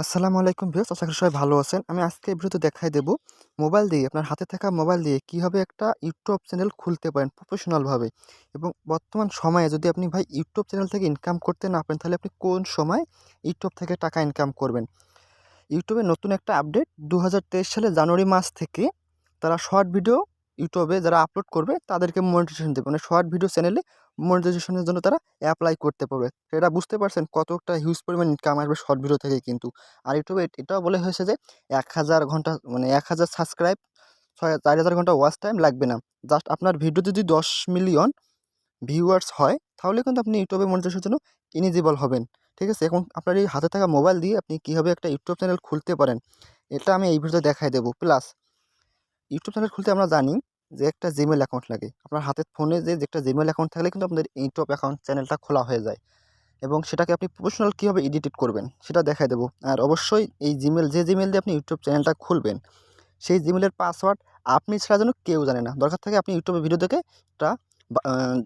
আসসালামু আলাইকুম ভিউয়ার্স, আশা করি সবাই ভালো আছেন। আমি আজকে এই ভিডিওতে দেখাই দেব মোবাইল দিয়ে আপনার হাতে থাকা মোবাইল দিয়ে কিভাবে একটা ইউটিউব চ্যানেল খুলতে পারেন প্রফেশনালভাবে। এবং বর্তমান সময়ে যদি আপনি ভাই ইউটিউব চ্যানেল থেকে ইনকাম করতে না পারেন, তাহলে আপনি কোন সময় ইউটিউব থেকে টাকা ইনকাম করবেন? ইউটিউবে নতুন একটা আপডেট 2023 সালে জানুয়ারি মাস থেকে তারা শর্ট ভিডিও ইউটিউবে যারা আপলোড করবে তাদেরকে মনিটাইজেশন দেবে, মানে শর্ট ভিডিও চ্যানেলে মনিটাইজেশনের জন্য তারা অ্যাপ্লাই করতে পারবে। এটা বুঝতে পারছেন কতটা হিউজ পরিমাণ ইনকাম আসবে শর্ট ভিডিও থেকে কিন্তু। আর ইউটিউবে এটাও বলা হয়েছে যে 1000 ঘন্টা, মানে 1000 সাবস্ক্রাইব, 4000 ঘন্টা ওয়াচ টাইম লাগবে না। জাস্ট আপনার ভিডিও যদি 10 মিলিয়ন ভিউয়ার্স হয়, তাহলে কিন্তু আপনি ইউটিউবে মনিটাইজেশনের জন্য এলিজিবল হবেন। ঠিক আছে? এখন আপনার এই হাতে থাকা মোবাইল দিয়ে আপনি কীভাবে একটা ইউটিউব চ্যানেল খুলতে পারেন, এটা আমি এই ভিডিওতে দেখাই দেবো। প্লাস ইউটিউব চ্যানেল খুলতে আমরা জানি যে একটা জিমেল অ্যাকাউন্ট লাগে। আপনার হাতের ফোনে যে একটা জিমেল অ্যাকাউন্ট থাকলে কিন্তু আপনাদের ইউটিউব অ্যাকাউন্ট চ্যানেলটা খোলা হয়ে যায়। এবং সেটাকে আপনি প্রফেশনাল কীভাবে এডিট করবেন সেটা দেখাই দেবো। আর অবশ্যই এই জিমেল, যে জিমেল দিয়ে আপনি ইউটিউব চ্যানেলটা খুলবেন, সেই জিমেলের পাসওয়ার্ড আপনি ছাড়া যেন কেউ জানে না। দরকার থাকে আপনি ইউটিউবে ভিডিও দেখে একটা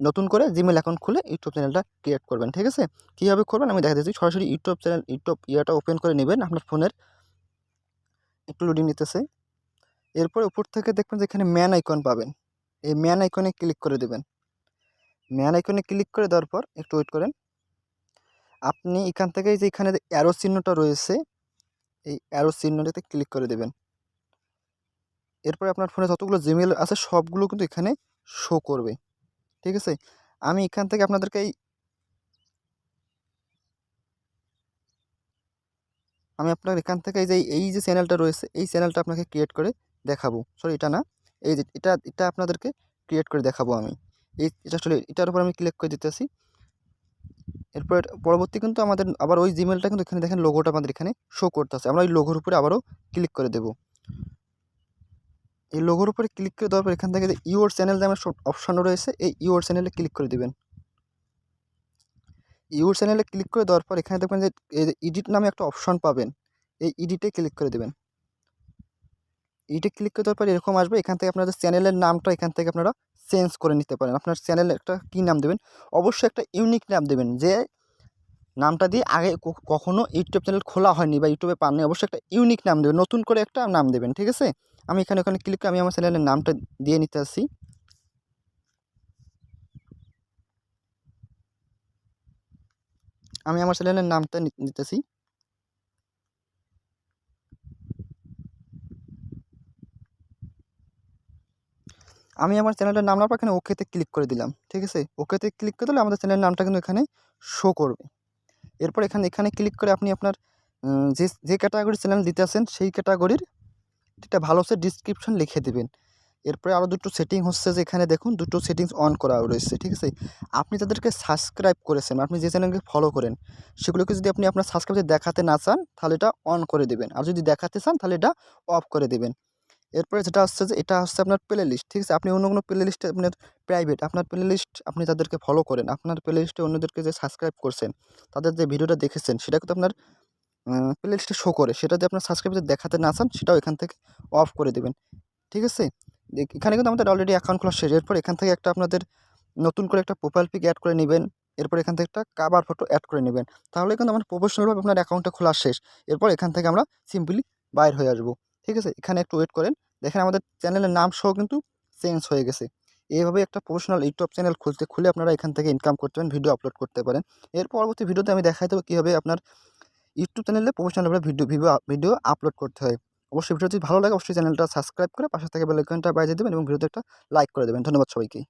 নতুন করে জিমেল অ্যাকাউন্ট খুলে ইউটিউব চ্যানেলটা ক্রিয়েট করবেন। ঠিক আছে? কীভাবে করবেন আমি দেখা দিচ্ছি। সরাসরি ইউটিউব চ্যানেল ইয়েটা ওপেন করে নেবেন আপনার ফোনের। একটু লোডিং নিতেছে। এরপর উপর থেকে দেখবেন যে এখানে ম্যান আইকন পাবেন। এই ম্যান আইকনে ক্লিক করে দেবেন। ম্যান আইকনে ক্লিক করে দেওয়ার পর একটু ওয়েট করেন। আপনি এখান থেকে যে এখানে যে অ্যারো চিহ্নটা রয়েছে, এই অ্যারো চিহ্নটাতে ক্লিক করে দেবেন। এরপরে আপনার ফোনে যতগুলো জিমেল আছে সবগুলো কিন্তু এখানে শো করবে। ঠিক আছে? আমি এখান থেকে আপনাদেরকে আপনার এখান থেকে এই যে চ্যানেলটা রয়েছে, এই চ্যানেলটা আপনাকে ক্রিয়েট করে দেখাবো। সরি, এটা না। এই যে এটা আপনাদেরকে ক্রিয়েট করে দেখাবো আমি। এটা আসলে এটার উপর আমি ক্লিক করে দিতেছি। এরপর পরবর্তী কিন্তু আমাদের আবার ওই জিমেলটা কিন্তু এখানে দেখেন লোগোটা আমাদের এখানে শো করতেছে। আমরা ওই লোগোর উপরে আবারও ক্লিক করে দেব। এই লোগোর উপরে ক্লিক করে দেওয়ার পর এখান থেকে যে ইউর চ্যানেল নামে অপশন রয়েছে, এই ইউর চ্যানেলে ক্লিক করে দিবেন। ইউর চ্যানেলে ক্লিক করে দেওয়ার পর এখানে দেখবেন যে এই যে এডিট নামে একটা অপশন পাবেন। এই এডিটে ক্লিক করে দেবেন। এডিটে ক্লিক করে দেওয়ার পর এরকম আসবে। এখান থেকে আপনাদের চ্যানেলের নামটা এখান থেকে আপনারা চেঞ্জ করে নিতে পারেন। আপনার চ্যানেলে একটা কী নাম দেবেন? অবশ্যই একটা ইউনিক নাম দেবেন, যে নামটা দিয়ে আগে কখনো ইউটিউব চ্যানেল খোলা হয়নি বা ইউটিউবে পাননি। অবশ্যই একটা ইউনিক নাম দেবেন, নতুন করে একটা নাম দেবেন। ঠিক আছে? আমি ওখানে ক্লিক করে আমি আমার চ্যানেলের নামটা দিয়ে নিতে আসি। আমি আমার চ্যানেলের নামটা নিতেছি। আমি আমার চ্যানেলের নাম নেওয়ার পর এখানে ওকেতে ক্লিক করে দিলাম। ঠিক আছে? ওকেতে ক্লিক করে দিলে আমাদের চ্যানেলের নামটা কিন্তু এখানে শো করবে। এরপর এখানে ক্লিক করে আপনি আপনার যে ক্যাটাগরির চ্যানেল দিতে আছেন, সেই ক্যাটাগরির একটা ভালো সে ডিসক্রিপশন লিখে দিবেন। এরপরে আরও দুটো সেটিং হচ্ছে যে এখানে দেখুন দুটো সেটিংস অন করা রয়েছে। ঠিক আছে? আপনি যাদেরকে সাবস্ক্রাইব করেছেন, আপনি যে চ্যানেলকে ফলো করেন, সেগুলোকে যদি আপনি আপনার সাবস্ক্রাইব দেখাতে না চান, তাহলে এটা অন করে দেবেন। আর যদি দেখাতে চান, তাহলে এটা অফ করে দেবেন। এরপরে যেটা হচ্ছে যে এটা হচ্ছে আপনার প্লে লিস্ট। ঠিক আছে? আপনি অন্য কোনো প্লে লিস্টে আপনার প্রাইভেট, আপনার প্লে লিস্ট আপনি যাদেরকে ফলো করেন, আপনার প্লে লিস্টে অন্যদেরকে যে সাবস্ক্রাইব করছেন, তাদের যে ভিডিওটা দেখেছেন, সেটা কিন্তু আপনার প্লে লিস্টে শো করে। সেটা যদি আপনার সাবস্ক্রাইব দেখাতে না চান, সেটাও এখান থেকে অফ করে দেবেন। ঠিক আছে? এখানে কিন্তু আমাদের অলরেডি অ্যাকাউন্ট খোলা শেষ। এরপর এখান থেকে একটা আপনাদের নতুন করে একটা প্রোফাইল পিক অ্যাড করে নেবেন। এরপর এখান থেকে একটা কভার ফটো অ্যাড করে নেবেন। তাহলে কিন্তু আমার প্রফেশনালভাবে আপনার অ্যাকাউন্টটা খোলা শেষ। এরপর এখান থেকে আমরা সিম্পলি বাইর হয়ে আসবো। ঠিক আছে? এখানে একটু ওয়েট করেন। দেখেন আমাদের চ্যানেলের নাম সহ কিন্তু চেঞ্জ হয়ে গেছে। এইভাবে একটা প্রফেশনাল ইউটিউব চ্যানেল খুলে আপনারা এখান থেকে ইনকাম করতে পারেন, ভিডিও আপলোড করতে পারেন। এর পরবর্তী ভিডিওতে আমি দেখাই দেবো কীভাবে আপনার ইউটিউব চ্যানেলে প্রফেশনালভাবে ভিডিও আপলোড করতে হয়। অবশ্যই ভিডিও যদি ভালো লাগে অবশ্যই চ্যানেলটা সাবস্ক্রাইব করে পাশে থেকে বেল আইকনটা বাজিয়ে দেবেন এবং ভিডিওতে একটা লাইক করে দেবেন। ধন্যবাদ সবাইকে।